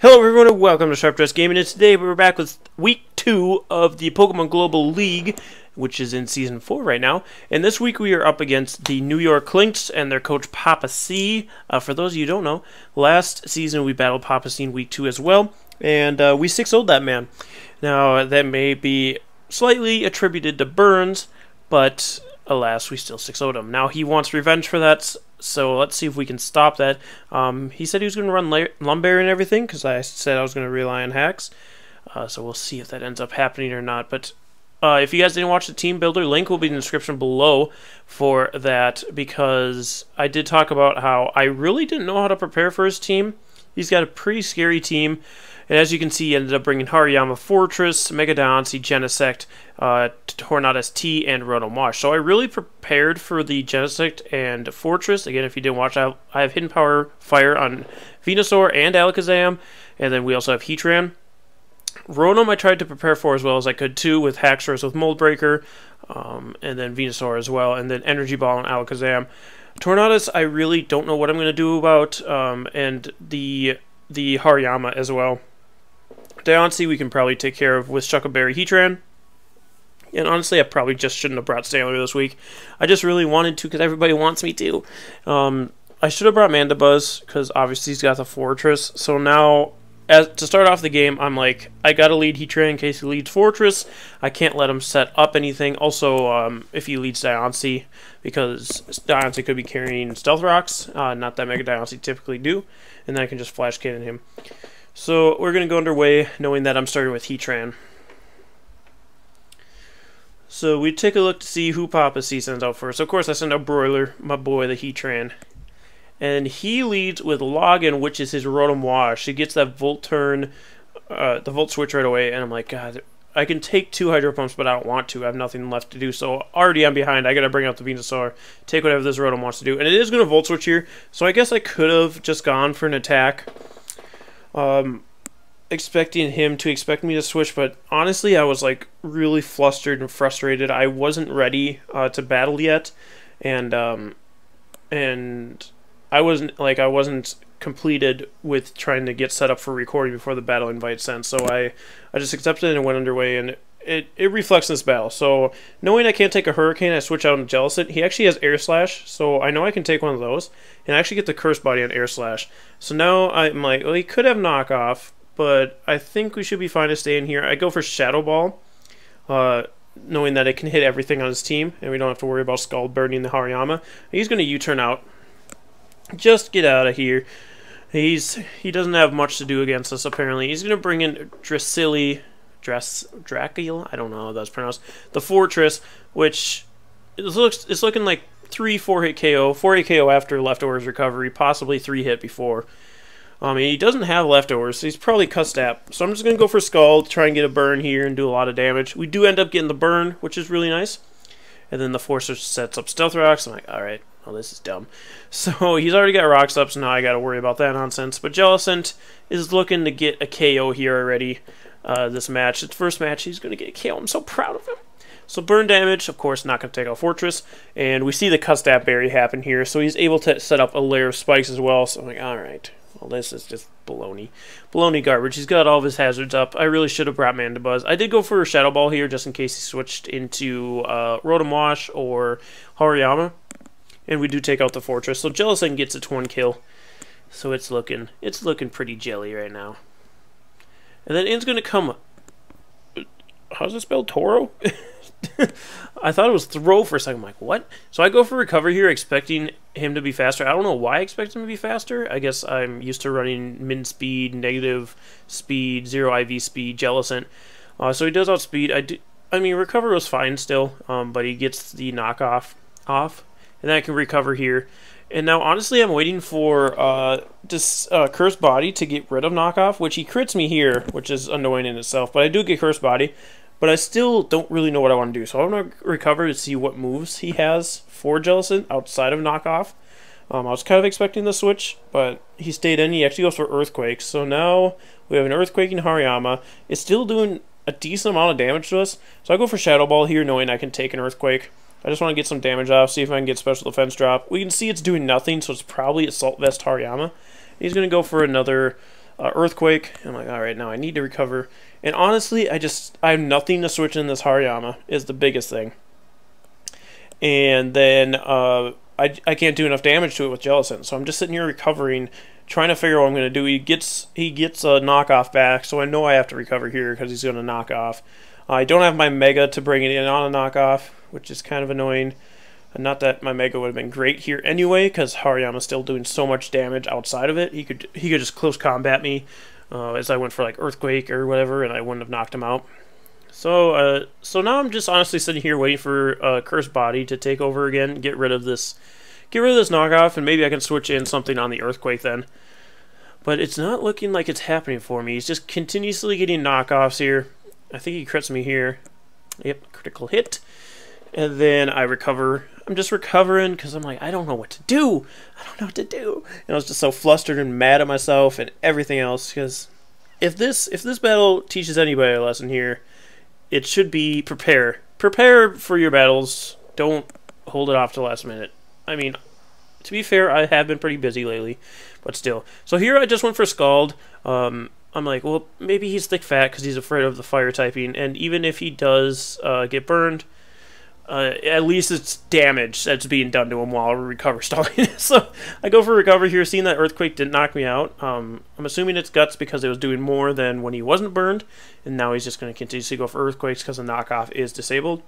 Hello everyone and welcome to Sharp Dress Gaming, and today we're back with week 2 of the Pokemon Global League, which is in Season 4 right now. And this week we are up against the New York Klinks and their coach PapaSea. For those of you who don't know, last season we battled PapaSea in week 2 as well, and we 6-0'd that man. Now that may be slightly attributed to Burns, but alas, we still 6-0'd him. Now he wants revenge for that, so let's see if we can stop that. He said he was going to run Lumberry and everything, because I said I was going to rely on hacks. So we'll see if that ends up happening or not. But if you guys didn't watch the Teambuilder, link will be in the description below for that, because I did talk about how I really didn't know how to prepare for his team. He's got a pretty scary team. And as you can see, he ended up bringing Hariyama Fortress, Mega Diancie, Genesect, Tornadus T, and Rotom Wash. So I really prepared for the Genesect and Fortress. Again, if you didn't watch, I have Hidden Power Fire on Venusaur and Alakazam. And then we also have Heatran. Rotom I tried to prepare for as well as I could too, with Haxorus with Mold Breaker, and then Venusaur as well, and then Energy Ball and Alakazam. Tornadus I really don't know what I'm going to do about, and the Hariyama as well. Diancie we can probably take care of with Shuckleberry Heatran. And honestly, I probably just shouldn't have brought Stanley this week. I just really wanted to because everybody wants me to. I should have brought Mandibuzz because obviously he's got the Fortress. So now, to start off the game, I'm like, I got to lead Heatran in case he leads Fortress. I can't let him set up anything. Also, if he leads Diancie, because Diancie could be carrying Stealth Rocks, not that Mega Diancie typically do, and then I can just Flash Cannon him. So we're going to go underway knowing that I'm starting with Heatran. So we take a look to see who PapaSea sends out first. Of course, I send out Broiler, my boy, the Heatran. And he leads with Login, which is his Rotom Wash. He gets that Volt Turn, the Volt Switch right away, and I'm like, God, I can take 2 Hydro Pumps, but I don't want to. I have nothing left to do, so already I'm behind. I got to bring out the Venusaur, take whatever this Rotom wants to do. And it is going to Volt Switch here, so I guess I could have just gone for an attack. Expecting him to expect me to switch, but honestly I was like really flustered and frustrated. I wasn't ready to battle yet, and I wasn't completed with trying to get set up for recording before the battle invite sent. So I just accepted it and went underway, and it reflects this battle. So knowing I can't take a Hurricane, I switch out on Jellicent. He actually has Air Slash, so I know I can take one of those and actually get the Curse Body on Air Slash. So now I'm like, well, he could have Knockoff, but I think we should be fine to stay in here. I go for Shadow Ball, knowing that it can hit everything on his team, and we don't have to worry about Scald burning the Hariyama. He's going to U-turn out. Just get out of here. He doesn't have much to do against us, apparently. He's going to bring in Dracula, I don't know how that's pronounced, the Fortress, which it's looking like 3-4 hit KO, 4 hit KO after Leftovers recovery, possibly 3 hit before. He doesn't have Leftovers, so he's probably Custap. So I'm just going to go for Scald, try and get a burn here and do a lot of damage. We do end up getting the burn, which is really nice. And then the Fortress sets up Stealth Rocks. I'm like, alright, well, this is dumb. So he's already got Rocks up, so now I got to worry about that nonsense. But Jellicent is looking to get a KO here already. This match, its first match, he's going to get a KO. I'm so proud of him. So burn damage, of course, not going to take out Fortress. And we see the Custap Berry happen here, so he's able to set up a layer of spikes as well. So I'm like, alright. Well, this is just baloney. Baloney garbage. He's got all of his hazards up. I really should have brought Mandibuzz. I did go for a Shadow Ball here just in case he switched into Rotom Wash or Hariyama. And we do take out the Fortress. So Jellicent gets its 1 kill. So it's looking pretty jelly right now. And then in's going to come... How's it spelled? Toro? I thought it was throw for a second. I'm like, what? So I go for recover here, expecting him to be faster. I don't know why I expect him to be faster. I guess I'm used to running min speed, negative speed, 0 IV speed, Jellicent. So he does outspeed. I mean, recover was fine still, but he gets the knockoff off. And then I can recover here. And now, honestly, I'm waiting for this Cursed Body to get rid of knockoff, which he crits me here, which is annoying in itself. But I do get Cursed Body. But I still don't really know what I want to do. So I'm going to recover to see what moves he has for Jellicent outside of Knockoff. I was kind of expecting the switch, but he stayed in. He actually goes for Earthquake. So now we have an Earthquake in Hariyama. It's still doing a decent amount of damage to us. So I go for Shadow Ball here, knowing I can take an Earthquake. I just want to get some damage off, see if I can get Special Defense drop. We can see it's doing nothing, so it's probably Assault Vest Hariyama. He's going to go for another Earthquake. I'm like, all right, now I need to recover. And honestly, I have nothing to switch in this Hariyama is the biggest thing. And then I can't do enough damage to it with Jellicent, so I'm just sitting here recovering, trying to figure out what I'm going to do. He gets a knockoff back, so I know I have to recover here because he's going to knock off. I don't have my Mega to bring it in on a knockoff, which is kind of annoying. Not that my Mega would have been great here anyway, because Hariyama's still doing so much damage outside of it. He could just close combat me as I went for like Earthquake or whatever, and I wouldn't have knocked him out. So now I'm just honestly sitting here waiting for Cursed Body to take over again, get rid of this knockoff, and maybe I can switch in something on the Earthquake then. But it's not looking like it's happening for me. He's just continuously getting knockoffs here. I think he crits me here. Yep, critical hit. And then I recover. I'm just recovering because I'm like, I don't know what to do. I don't know what to do. And I was just so flustered and mad at myself and everything else. Because if this battle teaches anybody a lesson here, it should be prepare. Prepare for your battles. Don't hold it off to the last minute. I mean, to be fair, I have been pretty busy lately, but still. So here I just went for Scald. I'm like, well, maybe he's thick fat because he's afraid of the fire typing, and even if he does get burned, at least it's damage that's being done to him while I recover stalling. So I go for recover here, seeing that Earthquake didn't knock me out. I'm assuming it's Guts because it was doing more than when he wasn't burned, and now he's just going to continuously go for Earthquakes because the knockoff is disabled.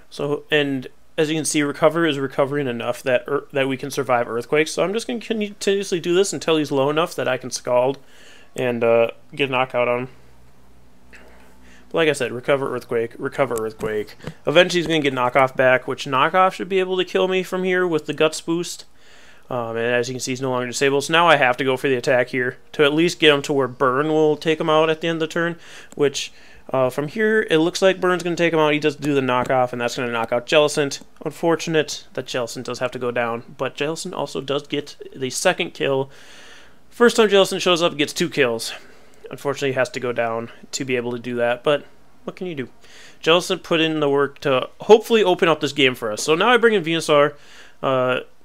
So, and as you can see, recover is recovering enough that we can survive Earthquakes. So I'm just going to continuously do this until he's low enough that I can Scald and get a knockout on him. But like I said, recover Earthquake, recover Earthquake. Eventually he's going to get knockoff back, which knockoff should be able to kill me from here with the Guts boost. And as you can see, he's no longer disabled. So now I have to go for the attack here to at least get him to where Burn will take him out at the end of the turn, which... from here, it looks like Burn's going to take him out. He does do the knockoff, and that's going to knock out Jellicent. Unfortunate that Jellicent does have to go down, but Jellicent also does get the second kill. First time Jellicent shows up, gets 2 kills. Unfortunately, he has to go down to be able to do that, but what can you do? Jellicent put in the work to hopefully open up this game for us. So now I bring in Venusaur,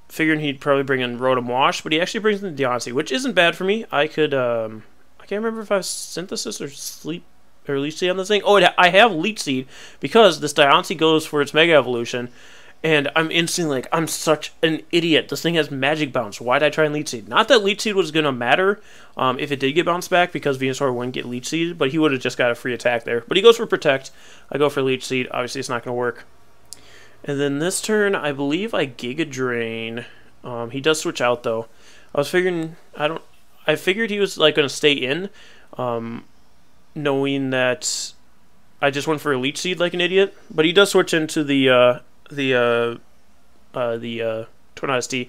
figuring he'd probably bring in Rotom Wash, but he actually brings in Deontay, which isn't bad for me. I could, I can't remember if I have Synthesis or Sleep... or Leech Seed on this thing. Oh, I have Leech Seed because this Deontay goes for its Mega Evolution, and I'm instantly like, I'm such an idiot. This thing has Magic Bounce. Why'd I try and Leech Seed? Not that Leech Seed was going to matter if it did get bounced back because Venusaur wouldn't get Leech Seed, but he would have just got a free attack there. But he goes for Protect. I go for Leech Seed. Obviously, it's not going to work. And then this turn, I believe I Giga Drain. He does switch out, though. I was figuring... I figured he was like going to stay in, knowing that I just went for a Leech Seed like an idiot, but he does switch into the Tornado T.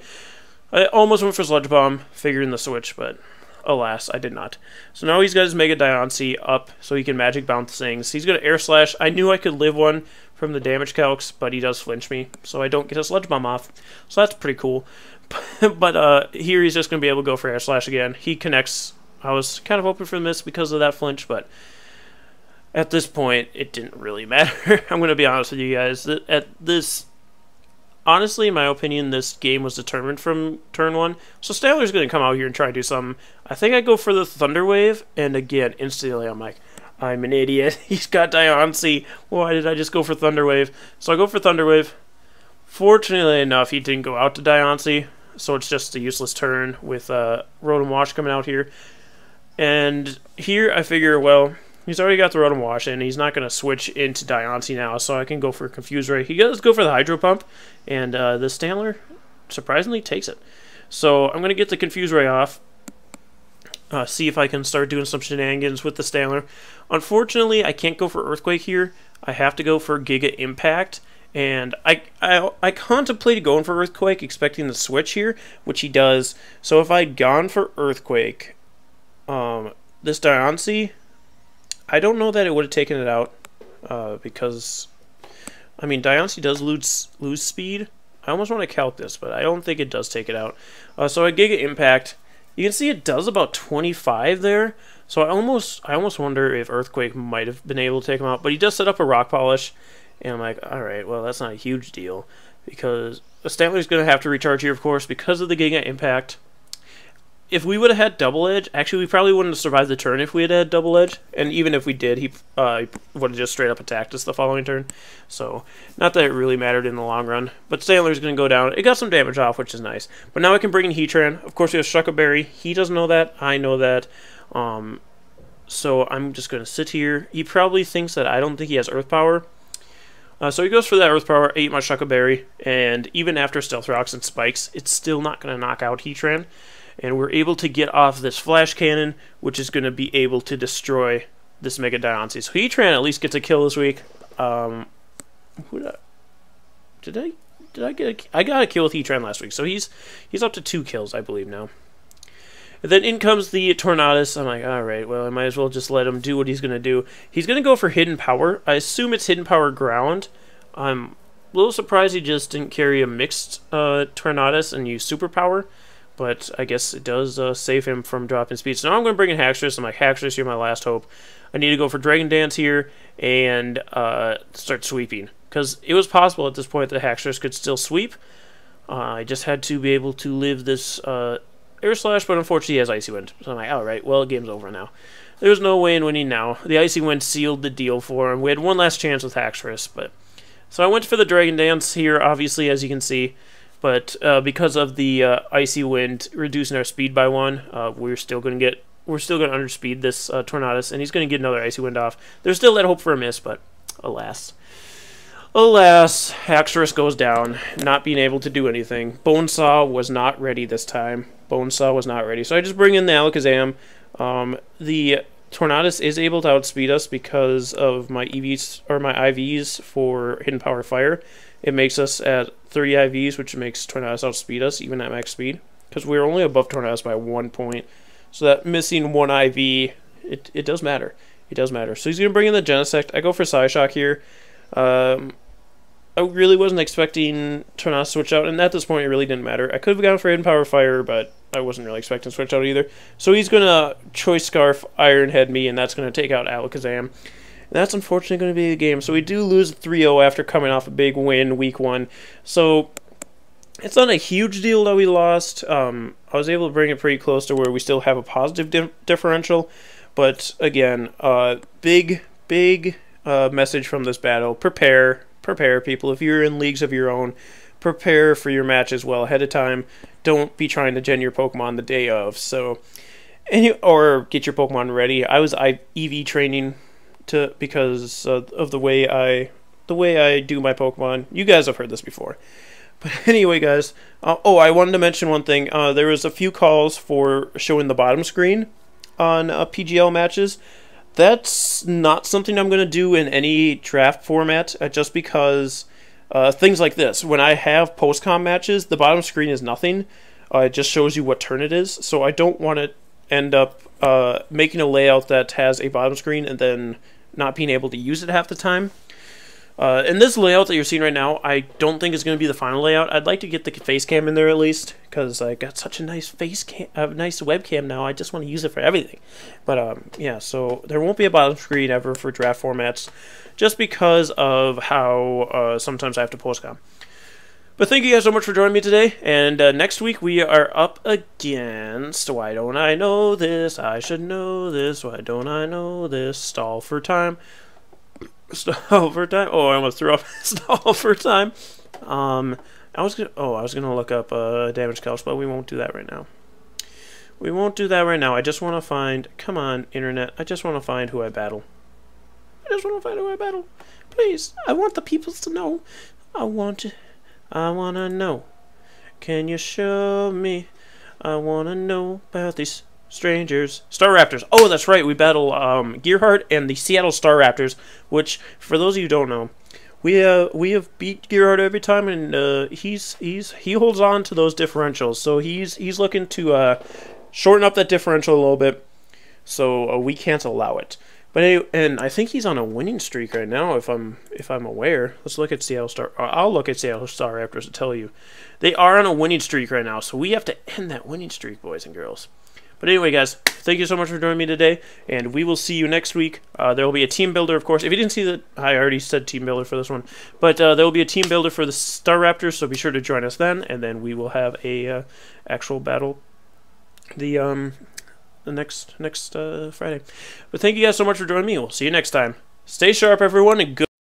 I almost went for Sludge Bomb, figuring the switch, but alas, I did not. So now he's got his Mega Deontay up, so he can Magic Bounce things. He's going to Air Slash. I knew I could live one from the damage calcs, but he does flinch me, so I don't get a Sludge Bomb off. So that's pretty cool. But here he's just going to be able to go for Air Slash again. He connects. I was kind of hoping for the miss because of that flinch, but at this point, it didn't really matter. I'm going to be honest with you guys. Honestly, in my opinion, this game was determined from turn 1. So Styler's going to come out here and try to do something. I think I go for the Thunder Wave, and again, instantly I'm like, I'm an idiot. He's got Deontay. Why did I just go for Thunder Wave? So I go for Thunder Wave. Fortunately enough, he didn't go out to Deontay, so it's just a useless turn with Rotom Wash coming out here. And here I figure, well, he's already got the Rotom Wash, and he's not going to switch into Deontay now, so I can go for Confuse Ray. He does go for the Hydro Pump, and the Stantler surprisingly takes it. So I'm going to get the Confuse Ray off, see if I can start doing some shenanigans with the Stantler. Unfortunately, I can't go for Earthquake here. I have to go for Giga Impact, and I contemplated going for Earthquake, expecting the switch here, which he does. So if I'd gone for Earthquake... this Deontay, I don't know that it would have taken it out, because, I mean, Deontay does lose speed. I almost want to calc this, but I don't think it does take it out. So I Giga Impact. You can see it does about 25 there, so I almost wonder if Earthquake might have been able to take him out, but he does set up a Rock Polish, and I'm like, alright, well, that's not a huge deal, because the Stantler's going to have to recharge here, of course, because of the Giga Impact. if we would have had double edge, actually we probably wouldn't have survived the turn if we had had double edge. And even if we did, he would have just straight up attacked us the following turn. So not that it really mattered in the long run. But Sandler's going to go down. It got some damage off, which is nice. But now I can bring in Heatran. Of course, we have Shuckleberry. He doesn't know that. I know that. So I'm just going to sit here. He probably thinks that I don't think he has Earth Power. So he goes for that Earth Power, ate my Shuckleberry, and even after Stealth Rocks and Spikes, it's still not going to knock out Heatran. And we're able to get off this Flash Cannon, which is going to be able to destroy this Mega Diancie. So Heatran at least gets a kill this week. I got a kill with Heatran last week, so he's up to 2 kills, I believe, now. And then in comes the Tornadus. I'm like, alright, well, I might as well just let him do what he's going to do. He's going to go for Hidden Power. I assume it's Hidden Power Ground. I'm a little surprised he just didn't carry a mixed Tornadus and use Superpower. But I guess it does save him from dropping speed. So now I'm going to bring in Haxorus. I'm like, Haxorus, you're my last hope. I need to go for Dragon Dance here and start sweeping. Because it was possible at this point that Haxorus could still sweep. I just had to be able to live this Air Slash, but unfortunately he has Icy Wind. So I'm like, alright, well, game's over now. There's no way in winning now. The Icy Wind sealed the deal for him. We had one last chance with Haxorus, but... So I went for the Dragon Dance here, obviously, as you can see. But because of the Icy Wind reducing our speed by 1, we're still going to underspeed this Tornadus, and he's going to get another Icy Wind off. There's still that hope for a miss, but alas. Alas, Haxorus goes down, not being able to do anything. Bonesaw was not ready this time. Bonesaw was not ready. So I just bring in the Alakazam. The Tornadus is able to outspeed us because of my EVs or my IVs for Hidden Power Fire. It makes us at 30 IVs, which makes Tornadus outspeed us even at max speed, because we're only above Tornadus by 1 point. So that missing 1 IV, it does matter. It does matter. So he's going to bring in the Genesect. I go for Psyshock here. I really wasn't expecting Tornadus to switch out, and at this point it really didn't matter. I could have gone for Hidden Power Fire, but I wasn't really expecting to switch out either. So he's going to Choice Scarf, Iron Head me, and that's going to take out Alakazam. And that's unfortunately going to be the game. So we do lose 3-0 after coming off a big win week 1. So it's not a huge deal that we lost. I was able to bring it pretty close to where we still have a positive differential. But again, big message from this battle. Prepare people. If you're in leagues of your own, prepare for your matches well ahead of time. Don't be trying to gen your Pokemon the day of. So, or get your Pokemon ready. I was EV training because of the way I do my Pokemon. You guys have heard this before. But anyway, guys. I wanted to mention one thing. There was a few calls for showing the bottom screen on PGL matches. That's not something I'm going to do in any draft format, just because things like this. When I have post-com matches, the bottom screen is nothing. It just shows you what turn it is. So I don't want to end up making a layout that has a bottom screen and then not being able to use it half the time. And this layout that you're seeing right now, I don't think is going to be the final layout. I'd like to get the face cam in there at least, because I got such a nice nice webcam now. I just want to use it for everything. But yeah, so there won't be a bottom screen ever for draft formats, just because of how sometimes I have to postcom. But thank you guys so much for joining me today. And next week we are up against Why Don't I Know This? I Should Know This. Why Don't I Know This? Stall for Time. Stall for time. Oh, I almost threw up. Stall for time. I was gonna look up damage calcs, but we won't do that right now. We won't do that right now. I just want to find. Come on, internet. I just want to find who I battle. I just want to find who I battle. Please, I want the people to know. I wanna know. Can you show me? I wanna know about these strangers. Staraptors. Oh, that's right. We battle Gearhart and the Seattle Staraptors, which, for those of you who don't know, we have beat Gearhart every time, and he holds on to those differentials. So he's looking to shorten up that differential a little bit. So we can't allow it. But anyway, and I think he's on a winning streak right now, if I'm aware. Let's look at Seattle Star. I'll look at Seattle Staraptors to tell you. They are on a winning streak right now, so we have to end that winning streak, boys and girls. But anyway, guys, thank you so much for joining me today, and we will see you next week. There will be a team builder, of course. If you didn't see that, I already said team builder for this one. But there will be a team builder for the Staraptors, so be sure to join us then, and then we will have a actual battle the next Friday. But thank you guys so much for joining me. We'll see you next time. Stay sharp, everyone, and good.